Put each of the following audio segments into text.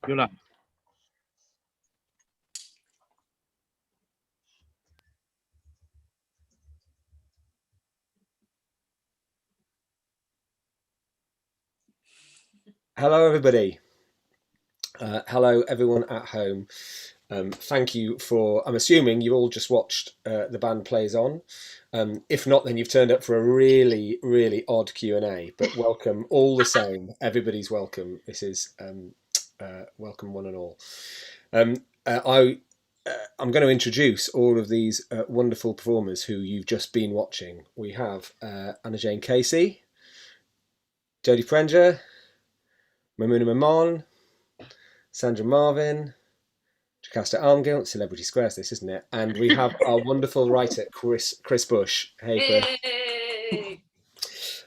You're live. Hello, everybody. Hello, everyone at home. Thank you for, I'm assuming you all just watched The Band Plays On. If not, then you've turned up for a really, really odd Q&A, but welcome all the same. Everybody's welcome. This is welcome one and all. I'm going to introduce all of these wonderful performers who you've just been watching. We have Anna Jane Casey, Jodie Prenger, Mamuna Mamon, Sandra Marvin, Jocasta Armgill, Celebrity Squares, this, isn't it? And we have our wonderful writer, Chris Bush. Hey, Chris. Hey.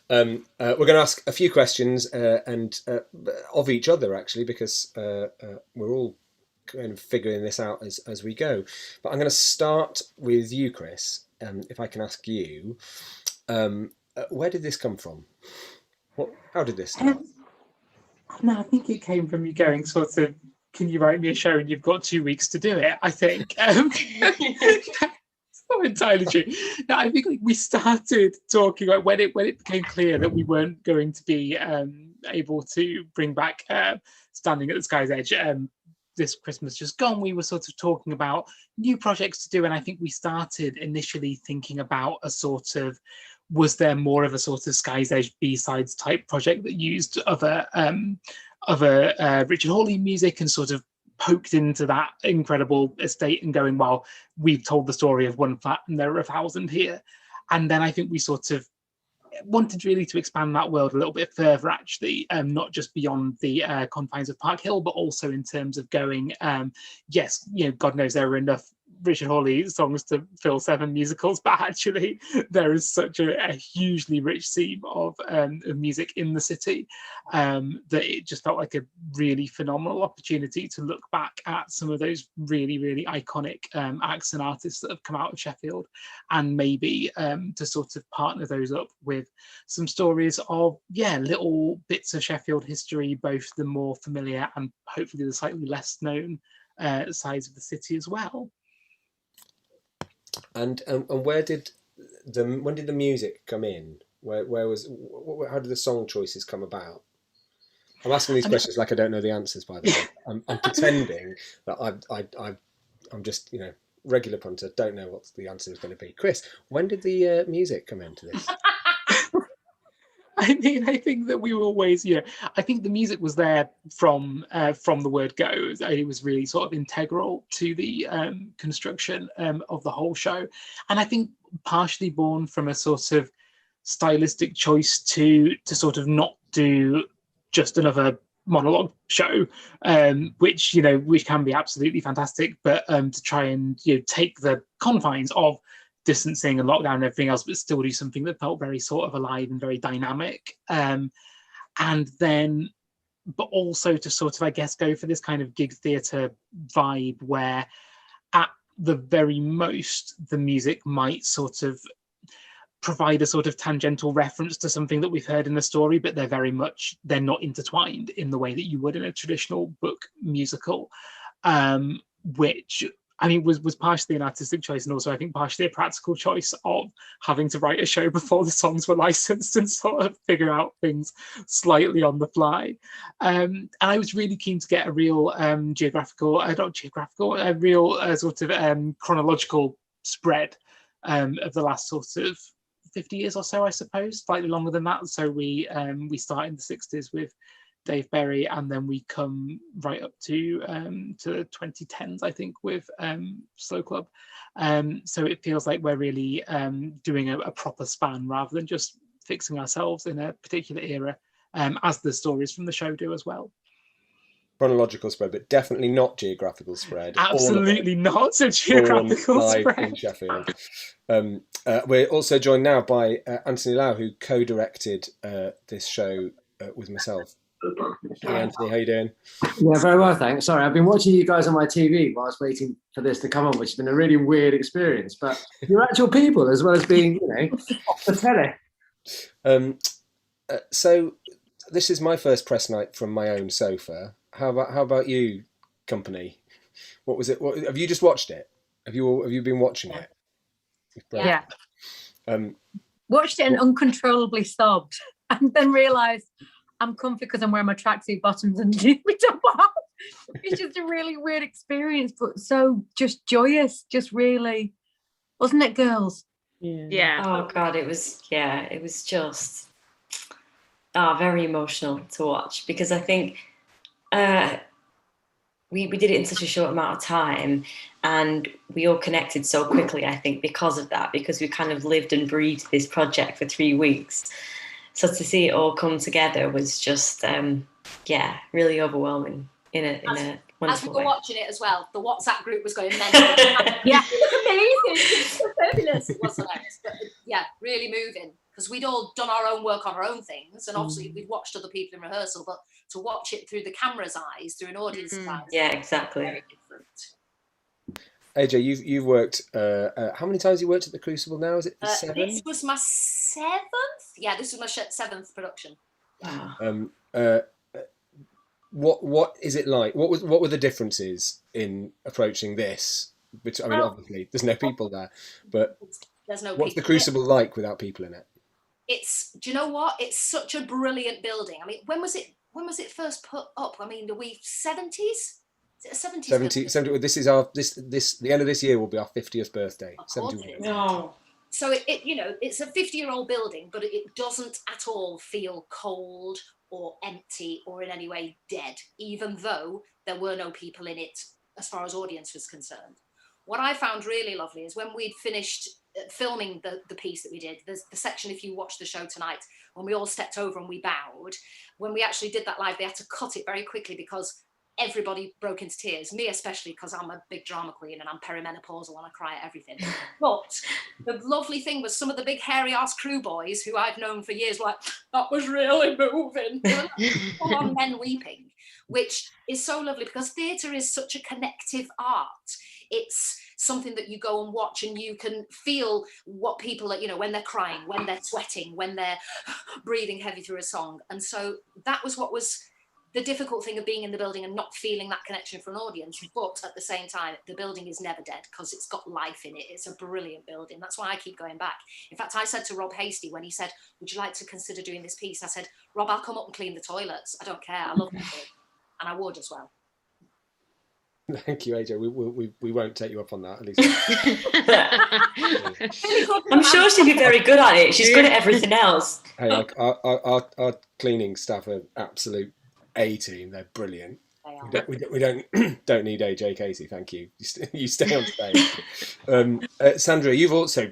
We're going to ask a few questions and of each other, actually, because we're all kind of figuring this out as we go. But I'm going to start with you, Chris, if I can ask you, where did this come from? How did this start? No, I think it came from you going sort of, can you write me a show and you've got 2 weeks to do it, I think. It's not entirely true. No, I think we started talking about when it became clear that we weren't going to be able to bring back Standing at the Sky's Edge this Christmas just gone. We were sort of talking about new projects to do, and I think we started initially thinking about a sort of, was there more of a sort of Sky's Edge B-sides type project that used other Richard Hawley music and sort of poked into that incredible estate and going, well, we've told the story of one flat and there are 1,000 here. And then I think we sort of wanted really to expand that world a little bit further, actually, not just beyond the confines of Park Hill, but also in terms of going, yes, you know, God knows there were enough Richard Hawley songs to fill 7 musicals, but actually there is such a hugely rich seam of music in the city that it just felt like a really phenomenal opportunity to look back at some of those really, really iconic acts and artists that have come out of Sheffield, and maybe to sort of partner those up with some stories of, little bits of Sheffield history, both the more familiar and hopefully the slightly less known sides of the city as well. And when did the music come in? How did the song choices come about? I'm asking these questions like I don't know the answers, by the way. I'm pretending that I'm just, you know, regular punter, don't know what the answer is going to be. Chris, when did the music come into this? I mean, I think that we were always, I think the music was there from the word go. It was really sort of integral to the construction of the whole show. And I think partially born from a sort of stylistic choice to sort of not do just another monologue show, which can be absolutely fantastic, but to try and take the confines of distancing and lockdown and everything else, but still do something that felt very sort of alive and very dynamic. And then, but also to sort of, I guess, go for this kind of gig theatre vibe where at the very most, the music might sort of provide a sort of tangential reference to something that we've heard in the story, but they're not intertwined in the way that you would in a traditional book musical, which I mean, was partially an artistic choice, and also I think partially a practical choice of having to write a show before the songs were licensed and sort of figure out things slightly on the fly. And I was really keen to get a real sort of chronological spread of the last sort of 50 years or so, I suppose, slightly longer than that. So we start in the 60s with Dave Berry, and then we come right up to the 2010s, I think, with Slow Club. So it feels like we're really doing a proper span rather than just fixing ourselves in a particular era, as the stories from the show do as well. Chronological spread, but definitely not geographical spread. Absolutely not a geographical spread. In Sheffield. We're also joined now by Anthony Lau, who co-directed this show with myself. Hi Anthony, how you doing? Yeah, very well, thanks. Sorry, I've been watching you guys on my TV whilst waiting for this to come on, which has been a really weird experience. But you're actual people as well as being, off the telly. So this is my first press night from my own sofa. how about you, company? What was it? What, have you just watched it? Have you been watching it? Yeah. Um, Watched it and uncontrollably sobbed, and then realised I'm comfy because I'm wearing my tracksuit bottoms and my top off. It's just a really weird experience, but so just joyous, just really, wasn't it, girls? Yeah. Oh God, it was just very emotional to watch, because I think we did it in such a short amount of time, and we all connected so quickly, I think, because of that, because we kind of lived and breathed this project for 3 weeks. So to see it all come together was just, really overwhelming in a wonderful As we were way. watching it as well, the WhatsApp group was going mental. Yeah. You look amazing. You look fabulous. It was hilarious. But yeah, really moving, because we'd all done our own work on our own things, and obviously we'd watched other people in rehearsal, but to watch it through the camera's eyes, through an audience's eyes, Yeah, exactly. very different. AJ, you've worked. How many times you worked at the Crucible now? Is it 7? This was my 7th. Yeah, this was my 7th production. Wow. What is it like? What were the differences in approaching this? Which, I mean, obviously there's no people there, but There's no what's the people in it. Crucible like without people in it? Do you know what? It's such a brilliant building. I mean, when was it first put up? I mean, are we 70s? Is it a 70s? 70. This is the end of this year will be our 50th birthday. Of course 71. it is. No. So it's a 50-year-old building, but it doesn't at all feel cold or empty or in any way dead, even though there were no people in it as far as audience was concerned. What I found really lovely is when we'd finished filming the piece that we did, there's the section, if you watch the show tonight, when we all stepped over and we bowed, when we actually did that live, they had to cut it very quickly because everybody broke into tears, me especially, because I'm a big drama queen and I'm perimenopausal and I cry at everything. But the lovely thing was some of the big hairy ass crew boys who I've known for years were like, that was really moving. Full on men weeping, which is so lovely because theatre is such a connective art. It's something that you go and watch and you can feel what people are, when they're crying, when they're sweating, when they're breathing heavy through a song. And so that was what was the difficult thing of being in the building and not feeling that connection for an audience. But at the same time, the building is never dead because it's got life in it. It's a brilliant building. That's why I keep going back. In fact, I said to Rob Hasty when he said, would you like to consider doing this piece? I said, Rob, I'll come up and clean the toilets. I don't care. I love that building. And I would as well. Thank you, AJ. We won't take you up on that, at least. I'm sure she'd be very good at it. She's good at everything else. Hey, our cleaning staff are absolute A-team. They're brilliant. They are. We don't need AJ Casey. Thank you. You stay on stage. Sandra, you've also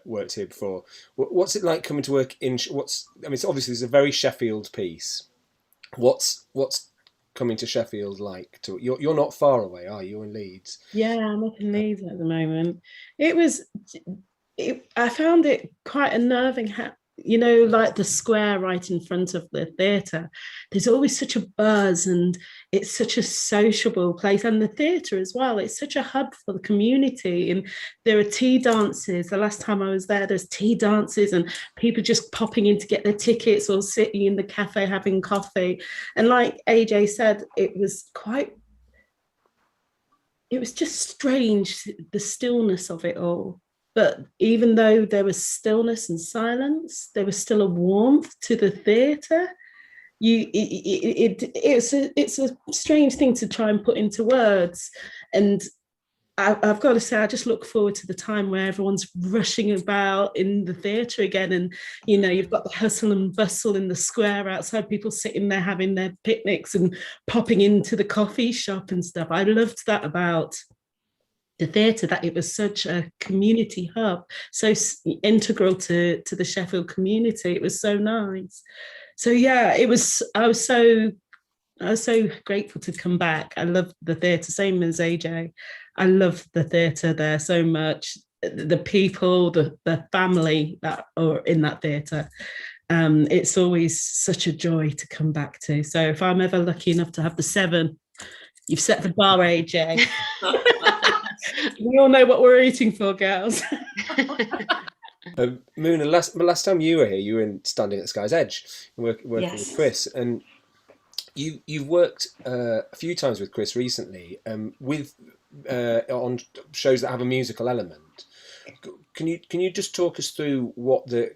worked here before. What's it like coming to work in? It's obviously it's a very Sheffield piece. What's coming to Sheffield like? You're not far away, are you? In Leeds? Yeah, I'm up in Leeds at the moment. I found it quite unnerving. Like the square right in front of the theatre, there's always such a buzz and it's such a sociable place, and the theatre as well, it's such a hub for the community, and there are tea dances. The last time I was there's tea dances and people just popping in to get their tickets or sitting in the cafe having coffee. And like AJ said, it was just strange, the stillness of it all. But even though there was stillness and silence, there was still a warmth to the theatre. It's a strange thing to try and put into words. And I've got to say, I just look forward to the time where everyone's rushing about in the theatre again. And, you've got the hustle and bustle in the square outside, people sitting there having their picnics and popping into the coffee shop and stuff. I loved that about the theatre, that it was such a community hub, so integral to the Sheffield community. It was so nice. So yeah, I was so grateful to come back. I love the theatre, same as AJ. I love the theatre there so much. The people, the family that are in that theatre. It's always such a joy to come back to. So if I'm ever lucky enough to have the 7, you've set the bar, AJ. We all know what we're eating for, girls. Moon, last time you were here, you were Standing at Sky's Edge, working with Chris, and you've worked a few times with Chris recently, with on shows that have a musical element. Can you just talk us through what the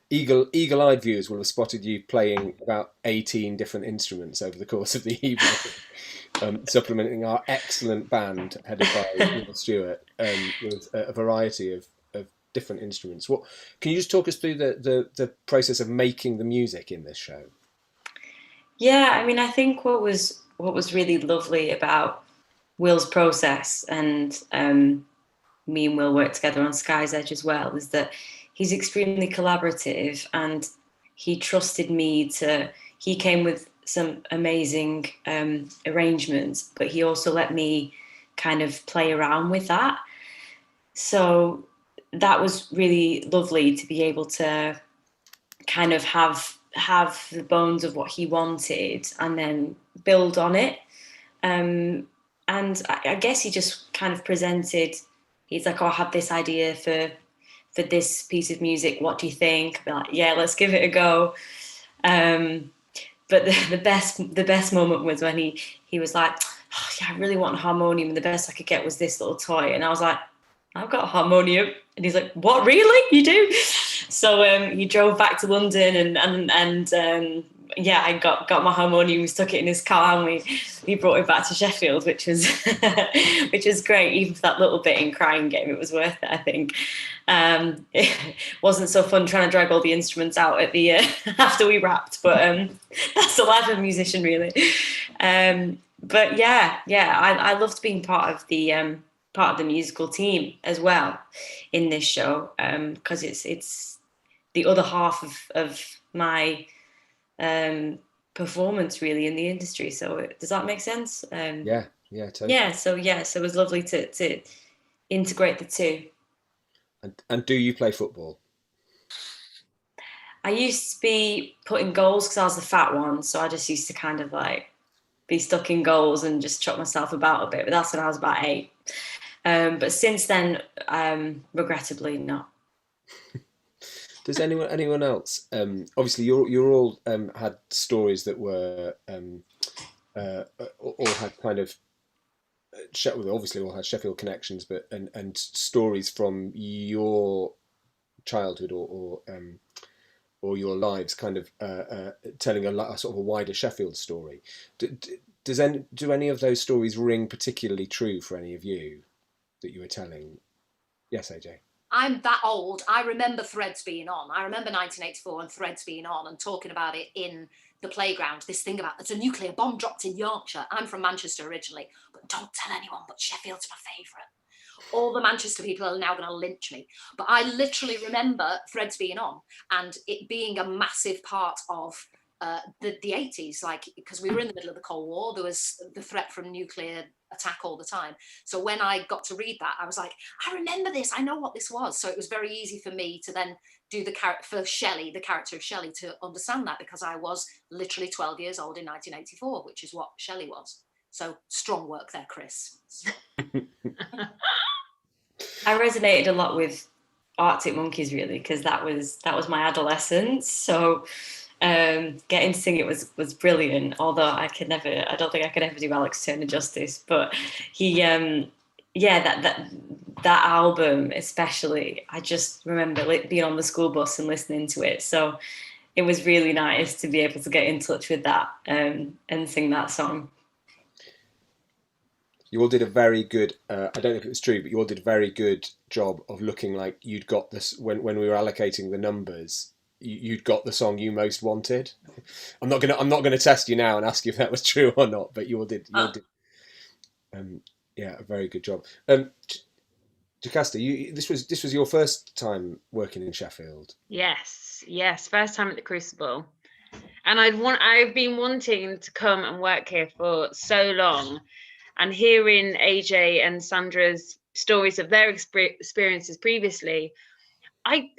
eagle-eyed viewers will have spotted you playing about 18 different instruments over the course of the evening, supplementing our excellent band headed by Will Stewart, with a variety of different instruments. What can you just talk us through the process of making the music in this show? Yeah, I mean, I think what was really lovely about Will's process, and me and Will worked together on Sky's Edge as well, is that he's extremely collaborative, and he trusted me he came with some amazing arrangements, but he also let me kind of play around with that. So that was really lovely to be able to kind of have the bones of what he wanted and then build on it. And I guess he just kind of presented, he's like, oh, I have this idea for this piece of music. What do you think? I'd be like, yeah, let's give it a go. But the best moment was when he was like, oh, yeah, I really want a harmonium, and the best I could get was this little toy. And I was like, I've got a harmonium. And he's like, what, really? You do? So he drove back to London, and yeah, I got my harmonium. We stuck it in his car, and we brought it back to Sheffield, which was which was great. Even for that little bit in crying game, it was worth it, I think. It wasn't so fun trying to drag all the instruments out at the after we wrapped, but that's the life of a musician, really. But yeah, I loved being part of the musical team as well in this show, because it's the other half of my performance really in the industry. So does that make sense? Yeah, totally. So it was lovely to integrate the two. And do you play football? I used to be putting goals because I was the fat one, so I just used to kind of like be stuck in goals and just chuck myself about a bit, but that's when I was about 8. But since then, regrettably not. Does anyone else? Obviously, you're all had stories that were all had kind of obviously all had Sheffield connections, but and stories from your childhood or your lives, kind of telling a sort of a wider Sheffield story. Do any of those stories ring particularly true for any of you that you were telling? Yes, AJ. I'm that old. I remember Threads being on. I remember 1984 and Threads being on and talking about it in the playground. This thing about there's a nuclear bomb dropped in Yorkshire. I'm from Manchester originally, but don't tell anyone, but Sheffield's my favourite. All the Manchester people are now going to lynch me. But I literally remember Threads being on and it being a massive part of the 80s, like, because we were in the middle of the Cold War. There was the threat from nuclear attack all the time. So when I got to read that, I was like, I remember this, I know what this was. So it was very easy for me to then do the character for Shelley, the character of Shelley, to understand that, because I was literally 12 years old in 1984, which is what Shelley was. So strong work there, Chris. I resonated a lot with Arctic Monkeys, really, because that was my adolescence. So getting to sing it was brilliant, although I don't think I could ever do Alex Turner justice. But he that album especially, I just remember being on the school bus and listening to it. So it was really nice to be able to get in touch with that and sing that song. You all did a very good, I don't know if it was true, but you all did a very good job of looking like you'd got this, when we were allocating the numbers, you'd got the song you most wanted. I'm not gonna test you now and ask you if that was true or not, but you all did. Yeah, a very good job. Jocasta, this was your first time working in Sheffield. Yes, first time at the Crucible, and I've been wanting to come and work here for so long, and hearing AJ and Sandra's stories of their experiences previously, I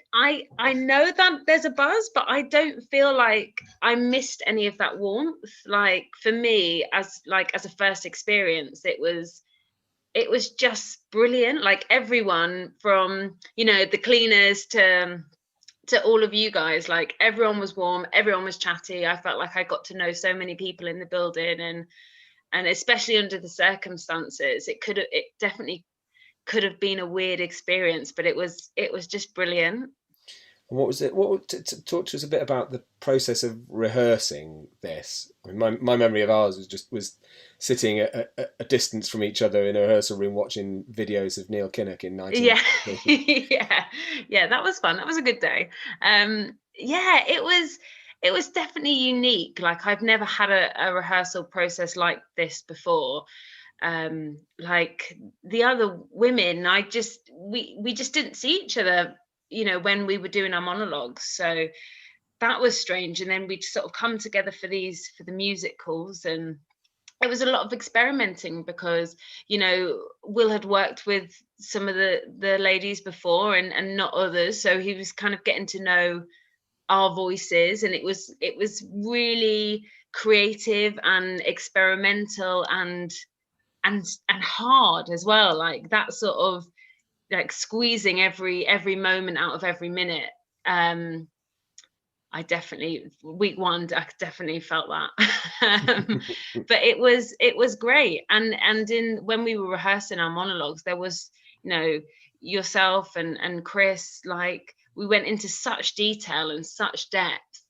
know that there's a buzz, but I don't feel like I missed any of that warmth. Like, for me, as a first experience, it was just brilliant. Like, everyone from, the cleaners to to all of you guys. Like, everyone was warm, everyone was chatty. I felt like I got to know so many people in the building, and especially under the circumstances, it definitely could have been a weird experience, but it was just brilliant. And what was it? Talk to us a bit about the process of rehearsing this. I mean, my memory of ours was sitting at a distance from each other in a rehearsal room watching videos of Neil Kinnock in 1990. Yeah, that was fun. That was a good day. Yeah, it was definitely unique. Like, I've never had a rehearsal process like this before. Like the other women, we just didn't see each other, when we were doing our monologues. So that was strange. And then we'd sort of come together for the musicals, and it was a lot of experimenting because, Will had worked with some of the ladies before and not others. So he was kind of getting to know our voices, and it was really creative and experimental and hard as well. Like, that sort of like squeezing every moment out of every minute. Week one, I definitely felt that. But it was great. And when we were rehearsing our monologues, there was, yourself and Chris, like, we went into such detail and such depth.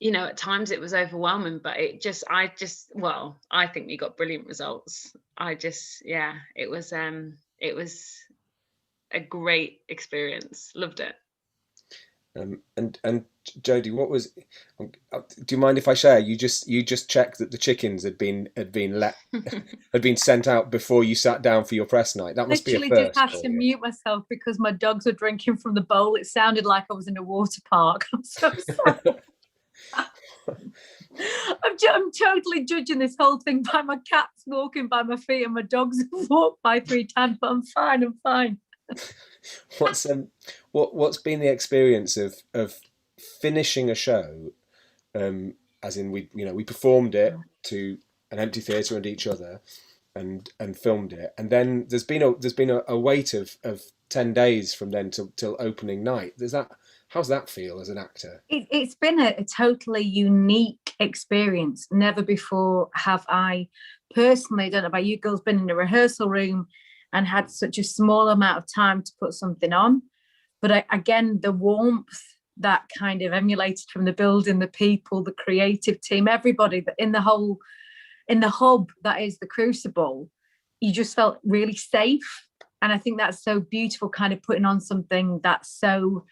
At times it was overwhelming, but I think we got brilliant results. It was a great experience. Loved it. And Jodie, what was? Do you mind if I share? You just checked that the chickens had been sent out before you sat down for your press night. That must Literally be a first. Did have to mute myself because my dogs were drinking from the bowl. It sounded like I was in a water park. I'm so sorry. I'm totally judging this whole thing by my cats walking by my feet and my dogs have walked by 3 times, but I'm fine. What's been the experience of finishing a show, as in we performed it to an empty theatre and each other and filmed it, and then there's been a wait of 10 days from then till opening night. How's that feel as an actor? It's been a totally unique experience. Never before have I personally, don't know about you girls, been in a rehearsal room and had such a small amount of time to put something on. But again, the warmth that kind of emulated from the building, the people, the creative team, everybody in the hub that is the Crucible, you just felt really safe. And I think that's so beautiful, kind of putting on something that's so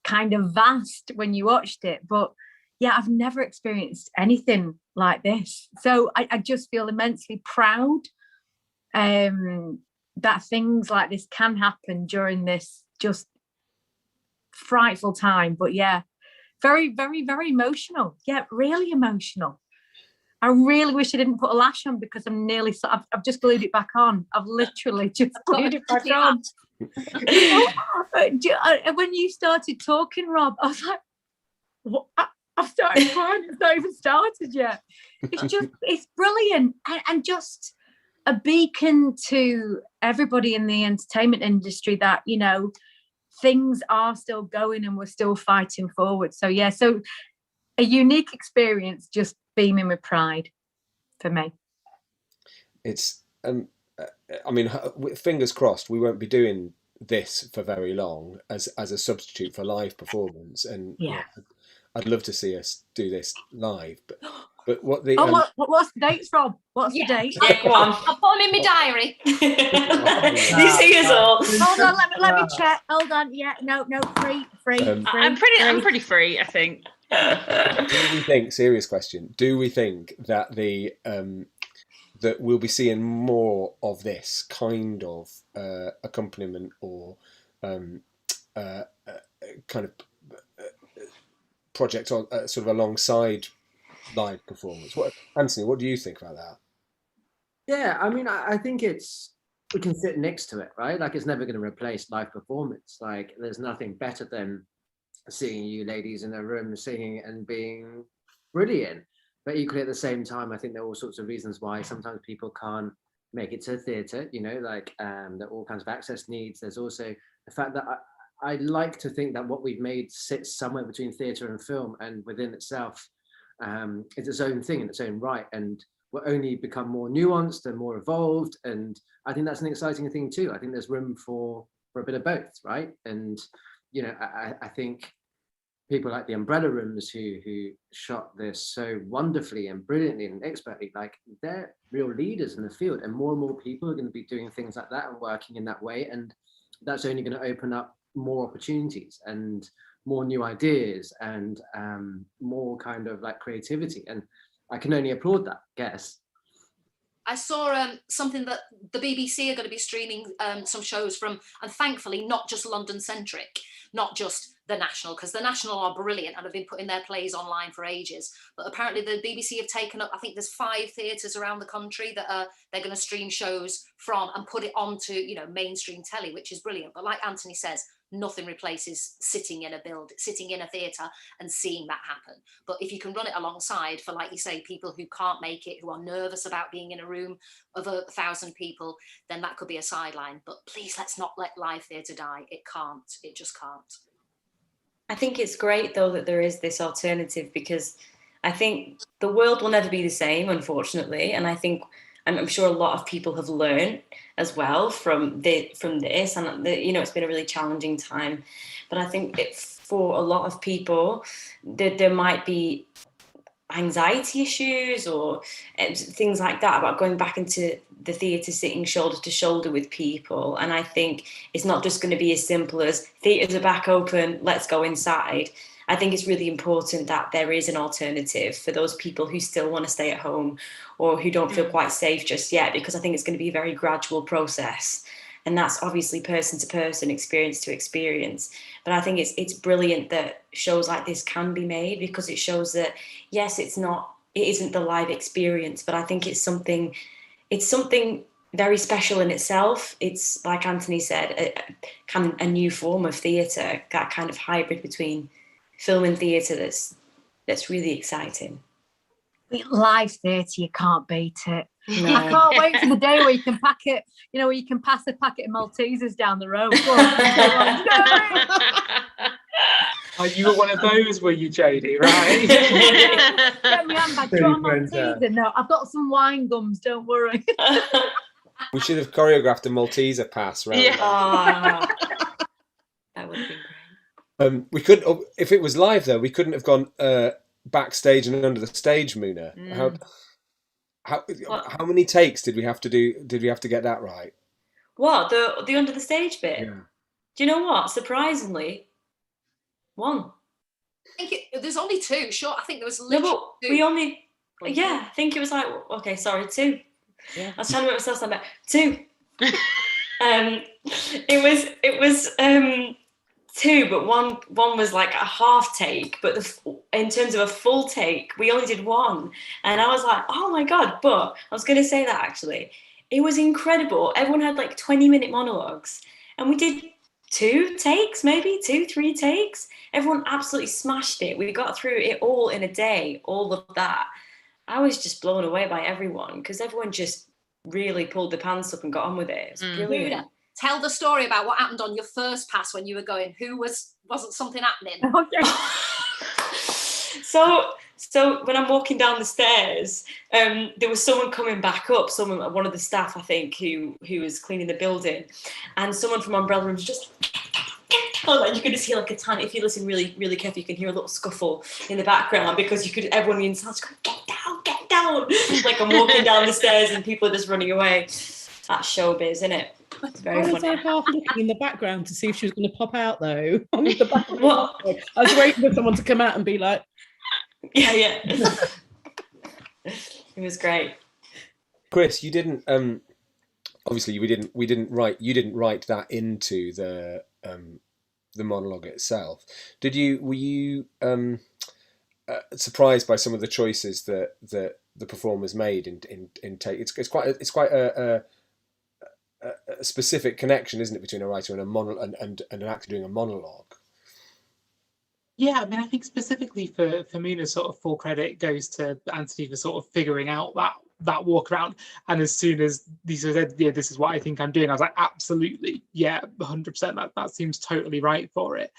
kind of vast when you watched it. But yeah, I've never experienced anything like this. So I just feel immensely proud that things like this can happen during this just frightful time. But yeah, very, very, very emotional. Yeah, really emotional. I really wish I didn't put a lash on because I've just glued it back on. I've literally just glued it back on. When you started talking, Rob, I was like, what? I've started crying. It's not even started yet. It's brilliant. And just a beacon to everybody in the entertainment industry that, things are still going and we're still fighting forward. So yeah, so a unique experience, just beaming with pride for me. It's, I mean, fingers crossed, we won't be doing this for very long as a substitute for live performance. And yeah, I'd love to see us do this live. But what's the dates, Rob? What's the date? Yeah, come on. I'll put them in my diary. You see us all. Hold on, let me check. Hold on. Yeah, no, free. I'm pretty free, I think. Do we think? Serious question. Do we think that that we'll be seeing more of this kind of accompaniment or kind of project on sort of alongside live performance? Anthony, what do you think about that? Yeah, I mean, I think we can sit next to it, right? Like, it's never going to replace live performance. Like, there's nothing better than seeing you ladies in a room singing and being brilliant. But equally at the same time, I think there are all sorts of reasons why sometimes people can't make it to theatre, like there are all kinds of access needs. There's also the fact that I like to think that what we've made sits somewhere between theatre and film, and within itself is its own thing in its own right, and will only become more nuanced and more evolved. And I think that's an exciting thing too. I think there's room for a bit of both, right? And you know, I think people like the Umbrella Rooms who shot this so wonderfully and brilliantly and expertly, like they're real leaders in the field, and more people are going to be doing things like that and working in that way, and that's only going to open up more opportunities and more new ideas and more kind of like creativity, and I can only applaud that, guess. I saw something that the BBC are going to be streaming some shows from, and thankfully not just London centric, not just the National, because the National are brilliant and have been putting their plays online for ages. But apparently the BBC have taken up, I think there's 5 theatres around the country that they're going to stream shows from and put it onto, you know, mainstream telly, which is brilliant. But like Anthony says, nothing replaces sitting in a theatre and seeing that happen. But if you can run it alongside for, like you say, people who can't make it, who are nervous about being in a room of 1,000 people, then that could be a sideline. But please, let's not let live theatre die. It can't. It just can't. I think it's great though that there is this alternative, because I think the world will never be the same, unfortunately, and I think I'm sure a lot of people have learned as well from this, and you know, it's been a really challenging time. But I think for a lot of people, there might be anxiety issues or things like that about going back into the theatre, sitting shoulder to shoulder with people. And I think it's not just going to be as simple as theatres are back open, let's go inside. I think it's really important that there is an alternative for those people who still want to stay at home or who don't feel quite safe just yet, because I think it's going to be a very gradual process. And that's obviously person to person, experience to experience. But I think it's brilliant that shows like this can be made, because it shows that, yes, it isn't the live experience, but I think it's something very special in itself. It's, like Anthony said, a new form of theatre, that kind of hybrid between film and theatre that's really exciting. Live theatre, you can't beat it. No. I can't wait for the day where you can pack it, you know, where you can pass a packet of Maltesers down the road. You were one of those, were you, Jodie? Right? Get me handbag, do you want a Malteser? No, I've got some wine gums, don't worry. We should have choreographed a Malteser pass, right? Yeah. Oh, that would have been great. We could, if it was live though, we couldn't have gone backstage and under the stage, Muna. How many takes did we have to do? Did we have to get that right? What, the under the stage bit? Yeah. Do you know what? Surprisingly, 1. I think there's only 2. Sure, I think there was No, literally but 2. we only. Yeah, I think it was like, okay, sorry, 2. Yeah. I was trying to make myself sound better. 2. It was 2, but one was like a half take. But in terms of a full take, we only did 1, and I was like, oh my god! But I was going to say that actually, it was incredible. Everyone had like 20-minute monologues, and we did 2 takes, maybe 2-3 takes. Everyone absolutely smashed it. We got through it all in a day. All of that. I was just blown away by everyone, because everyone just really pulled their pants up and got on with it. It was brilliant. Muna, tell the story about what happened on your first pass when you were going. Wasn't something happening? Okay. So when I'm walking down the stairs, there was someone coming back up, one of the staff, I think, who was cleaning the building, and someone from Umbrella Rooms just like, you could just hear like a tiny, if you listen really, really carefully, you can hear a little scuffle in the background, because everyone inside going, get down. Like I'm walking down the stairs and people are just running away. That's showbiz, isn't it? It's very I was funny. half looking in the background to see if she was going to pop out though. On the back of the What? I was waiting for someone to come out and be like, Yeah. It was great. Chris, you didn't. Obviously, you didn't write that into the monologue itself. Did you? Were you surprised by some of the choices that the performers made in take? It's quite a specific connection, isn't it, between a writer and and an actor doing a monologue? Yeah, I mean, I think specifically for Muna, sort of full credit goes to Anthony for sort of figuring out that walk around. And as soon as Lisa said, yeah, this is what I think I'm doing, I was like, absolutely, yeah, 100%, that seems totally right for it.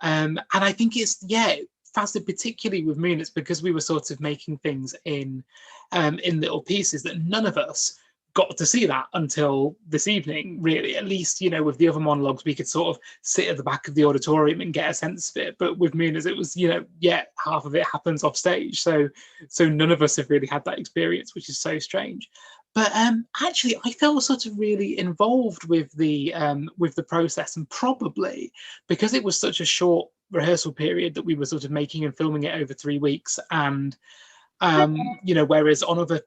And I think it's, yeah, fascinating, particularly with Moon, it's because we were sort of making things in little pieces that none of us got to see that until this evening, really. At least, you know, with the other monologues, we could sort of sit at the back of the auditorium and get a sense of it. But with Moon, as it was, you know, yeah, half of it happens off stage. So none of us have really had that experience, which is so strange. But actually, I felt sort of really involved with the process, and probably because it was such a short rehearsal period that we were sort of making and filming it over 3 weeks, and you know, whereas on other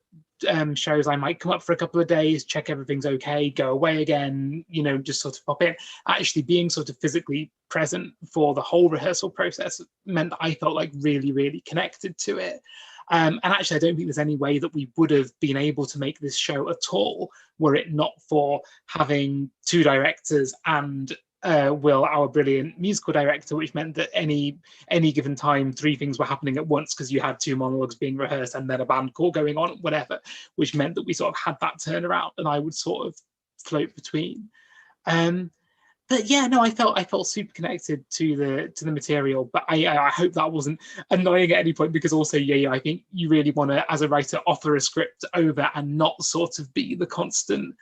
shows I might come up for a couple of days, check everything's okay, go away again, you know, just sort of pop in. Actually being sort of physically present for the whole rehearsal process meant that I felt like really, really connected to it. And actually, I don't think there's any way that we would have been able to make this show at all were it not for having 2 directors and Will, our brilliant musical director, which meant that any given time 3 things were happening at once, because you had 2 monologues being rehearsed and then a band call going on, whatever, which meant that we sort of had that turnaround, and I would sort of float between. But yeah, no, I felt super connected to the material, but I hope that wasn't annoying at any point, because also, yeah, I think you really want to, as a writer, offer a script over and not sort of be the constant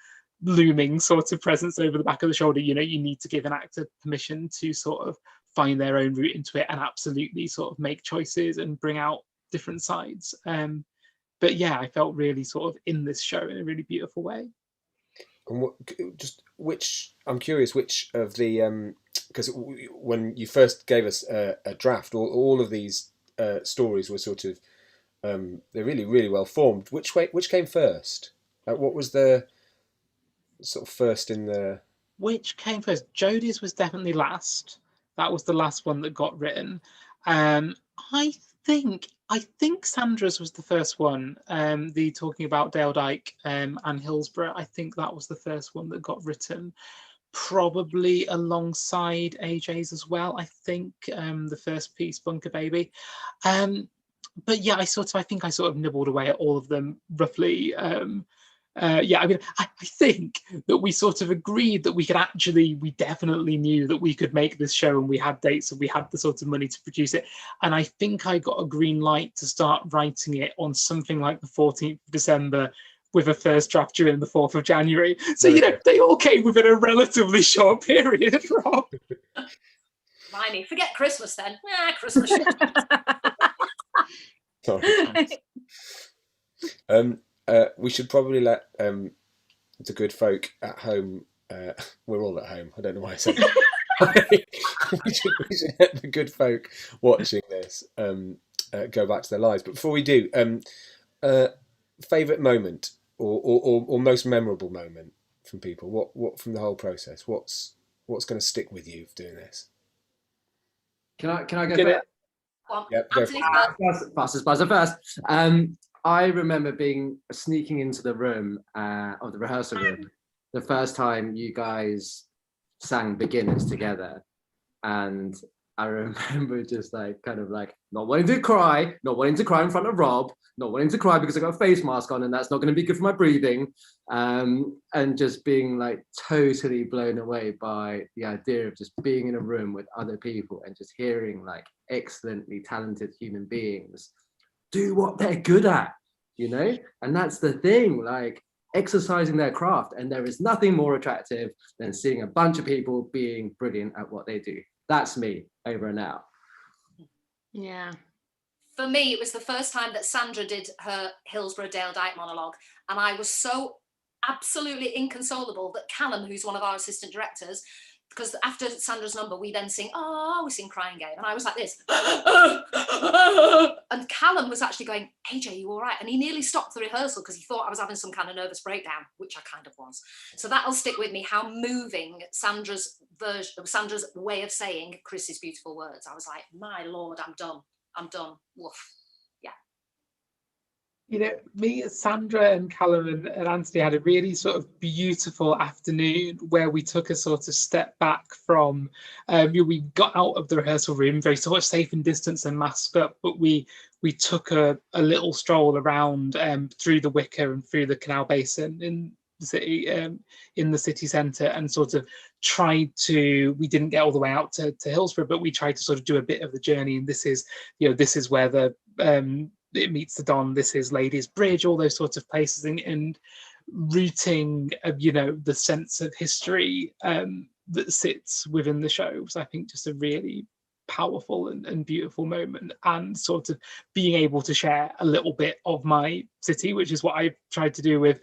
looming sort of presence over the back of the shoulder. You know, you need to give an actor permission to sort of find their own route into it and absolutely sort of make choices and bring out different sides. But yeah, I felt really sort of in this show in a really beautiful way. And I'm curious, which of the because when you first gave us a draft, all of these stories were sort of they're really, really well formed. Which came first? What was the sort of first in the... Which came first? Jodie's was definitely last. That was the last one that got written. I think Sandra's was the first one. The talking about Dale Dyke and Hillsborough. I think that was the first one that got written, probably alongside AJ's as well. I think the first piece, Bunker Baby. But yeah, I think I sort of nibbled away at all of them roughly. Yeah, I mean, I think that we sort of agreed that we definitely knew that we could make this show, and we had dates and we had the sort of money to produce it. And I think I got a green light to start writing it on something like the 14th of December with a first draft during the 4th of January. So, you know, they all came within a relatively short period, Rob. Blimey, forget Christmas then. Christmas. Sorry. We should probably let the good folk at home. We're all at home. I don't know why I said that. we should let the good folk watching this go back to their lives. But before we do, favourite moment or most memorable moment from people. What from the whole process? What's going to stick with you doing this? Can I go first? Yep, go Fastest buzzer first. I remember sneaking into the room of the rehearsal room the first time you guys sang Beginners together, and I remember just like kind of like not wanting to cry in front of Rob, not wanting to cry because I got a face mask on and that's not going to be good for my breathing, and just being like totally blown away by the idea of just being in a room with other people and just hearing like excellently talented human beings do what they're good at, you know? And that's the thing, like exercising their craft. And there is nothing more attractive than seeing a bunch of people being brilliant at what they do. That's me, over and out. Yeah. For me, it was the first time that Sandra did her Hillsborough Dale Dyke monologue. And I was so absolutely inconsolable that Callum, who's one of our assistant directors, because after Sandra's number, we then sing, we sing Crying Game. And I was like this. And Callum was actually going, AJ, you all right? And he nearly stopped the rehearsal because he thought I was having some kind of nervous breakdown, which I kind of was. So that'll stick with me, how moving Sandra's way of saying Chris's beautiful words. I was like, my Lord, I'm done. Woof. Yeah. You know, me, Sandra and Callum and Anthony had a really sort of beautiful afternoon where we took a sort of step back from, we got out of the rehearsal room very sort of safe and distance and masked up, but we took a little stroll around through the Wicker and through the Canal Basin in the city, in the city centre, and sort of tried to, we didn't get all the way out to Hillsborough, but we tried to sort of do a bit of the journey. And this is, you know, this is where the it meets the Don, this is Ladies Bridge, all those sorts of places, and rooting, you know, the sense of history that sits within the show was, I think, just a really powerful and beautiful moment, and sort of being able to share a little bit of my city, which is what I've tried to do with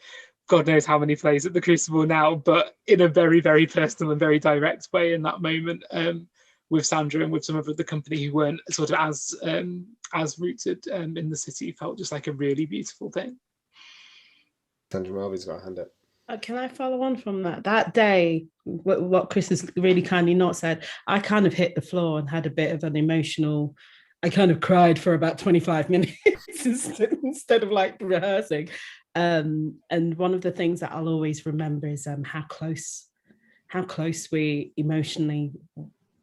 God knows how many plays at the Crucible now, but in a very, very personal and very direct way in that moment, with Sandra and with some of the company who weren't sort of as rooted in the city, felt just like a really beautiful thing. Sandra Marvy's got a hand up. Can I follow on from that? That day, what Chris has really kindly not said, I kind of hit the floor and had a bit of an emotional, I kind of cried for about 25 minutes instead of like rehearsing. And one of the things that I'll always remember is how close we emotionally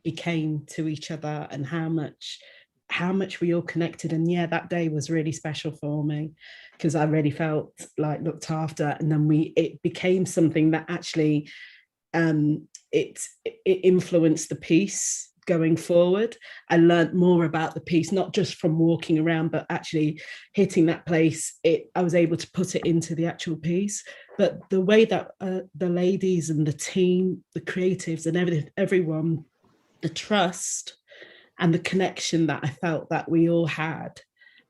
became to each other, and how much we all connected. And yeah, that day was really special for me because I really felt like looked after. And then it became something that actually it influenced the piece going forward. I learned more about the piece, not just from walking around, but actually hitting that place. I was able to put it into the actual piece. But the way that the ladies and the team, the creatives and everyone, the trust and the connection that I felt that we all had,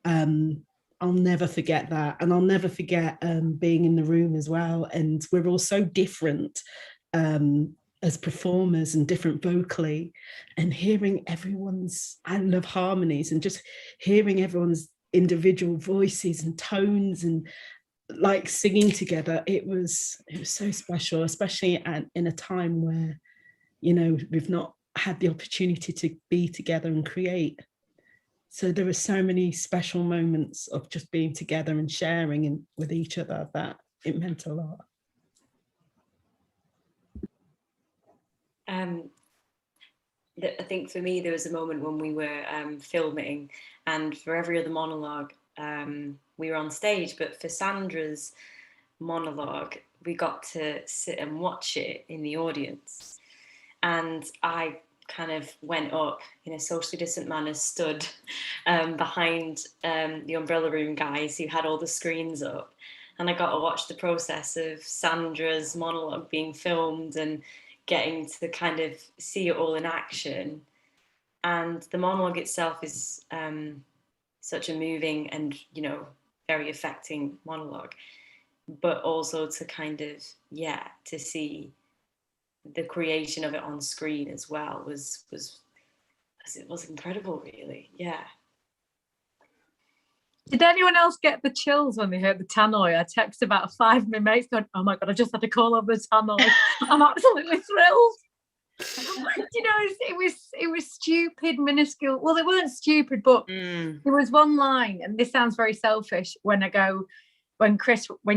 I'll never forget that. And I'll never forget being in the room as well. And we're all so different as performers and different vocally, and hearing I love harmonies, and just hearing everyone's individual voices and tones and like singing together. It was so special, especially in a time where, you know, we've not had the opportunity to be together and create. So there were so many special moments of just being together and sharing with each other that it meant a lot. I think for me, there was a moment when we were filming, and for every other monologue, we were on stage, but for Sandra's monologue, we got to sit and watch it in the audience. And I kind of went up in a socially distant manner, stood behind the Umbrella Room guys who had all the screens up. And I got to watch the process of Sandra's monologue being filmed and getting to kind of see it all in action. And the monologue itself is such a moving and, you know, very affecting monologue. But also to kind of, to see the creation of it on screen as well was incredible, really. Yeah. Did anyone else get the chills when they heard the tannoy? I texted about 5 of my mates going, "Oh my God, I just had to call over the tannoy." I'm absolutely thrilled. You know, it was stupid, minuscule. Well, they weren't stupid, but there was one line, and this sounds very selfish, when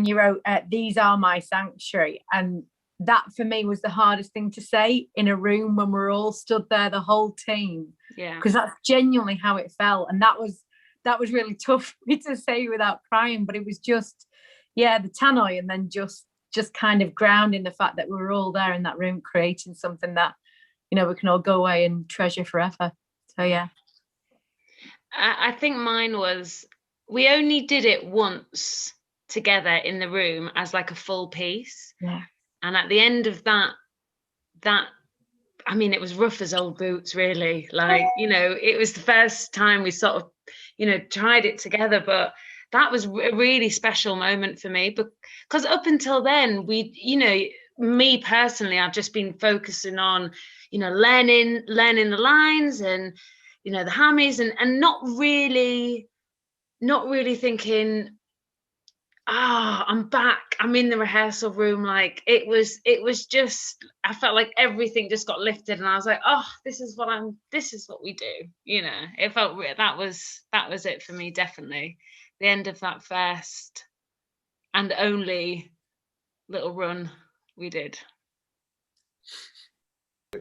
you wrote, "These are my sanctuary," and that for me was the hardest thing to say in a room when we're all stood there, the whole team. Yeah. Because that's genuinely how it felt. And that was really tough for me to say without crying. But it was just, the tannoy, and then just kind of grounding the fact that we were all there in that room creating something that, you know, we can all go away and treasure forever. So yeah. I think mine was, we only did it once together in the room as like a full piece. Yeah. And at the end of that, I mean, it was rough as old boots, really. Like, you know, it was the first time we sort of, you know, tried it together. But that was a really special moment for me, because up until then, you know, me personally, I've just been focusing on, you know, learning the lines and, you know, the hammies, and not really thinking, I'm back. I'm in the rehearsal room. Like it was just, I felt like everything just got lifted, and I was like, oh, this is what we do. You know, it felt that was it for me, definitely. The end of that first and only little run we did.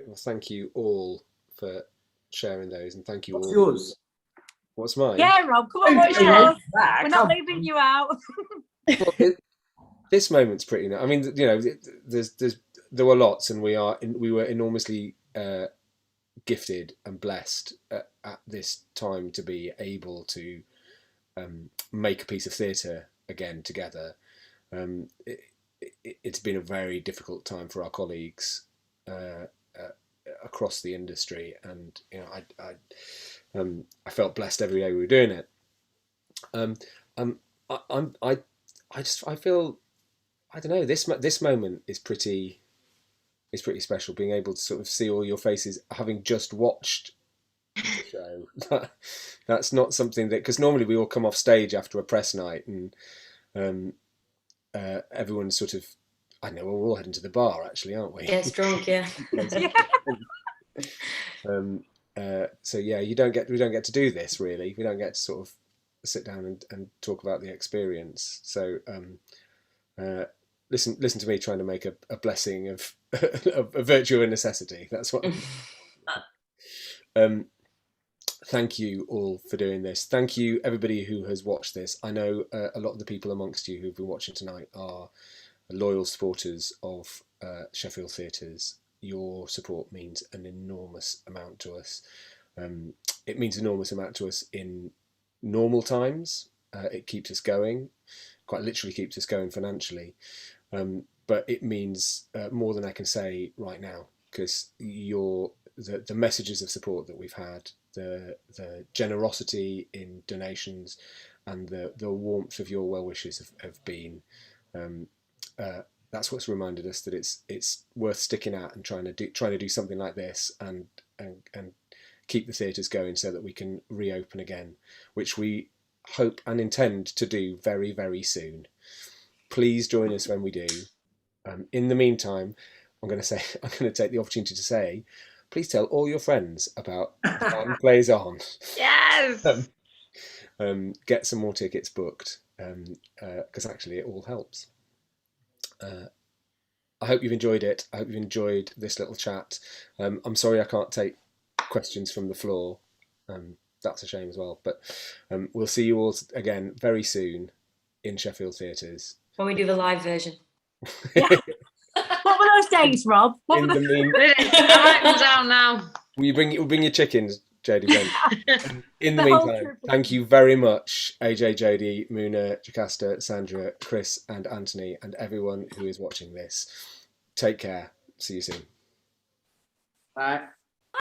Well, thank you all for sharing those, and thank you What's all. yours? What's mine? Yeah, Rob, come on, what's Yeah. yours? We're not leaving you out. Well, this moment's pretty. I mean, you know, there were lots, and we were enormously gifted and blessed at this time to be able to make a piece of theatre again together. It's been a very difficult time for our colleagues across the industry, and you know, I felt blessed every day we were doing it. I feel, I don't know, this moment is pretty special, being able to sort of see all your faces having just watched the show. That's not something that, because normally we all come off stage after a press night and everyone's sort of, I don't know, we're all heading to the bar actually, aren't we? Gets drunk, yeah. So yeah, we don't get to do this really. We don't get to sort of sit down and talk about the experience. So listen to me trying to make a blessing of a virtue and necessity. That's what. Thank you all for doing this. Thank you everybody who has watched this. I know a lot of the people amongst you who've been watching tonight are loyal supporters of Sheffield Theatres. Your support means an enormous amount to us. It means an enormous amount to us in normal times. It keeps us going, quite literally keeps us going financially. But it means more than I can say right now, because the messages of support that we've had, the generosity in donations, and the warmth of your well wishes have been. That's what's reminded us that it's worth sticking at and trying to do something like this and keep the theatres going so that we can reopen again, which we hope and intend to do very, very soon. Please join us when we do. In the meantime, I'm going to take the opportunity to say, please tell all your friends about The Band Plays On. Yes. Get some more tickets booked, because actually it all helps. I hope you've enjoyed it. I hope you've enjoyed this little chat. I'm sorry I can't take questions from the floor. That's a shame as well. But we'll see you all again very soon in Sheffield Theatres. When we do the live version. Yeah. What were those dates, Rob? I'm writing them down now. Will you bring your chickens, Jodie? In the meantime, thank you very much, AJ, Jodie, Muna, Jocasta, Sandra, Chris, and Anthony, and everyone who is watching this. Take care. See you soon. Bye.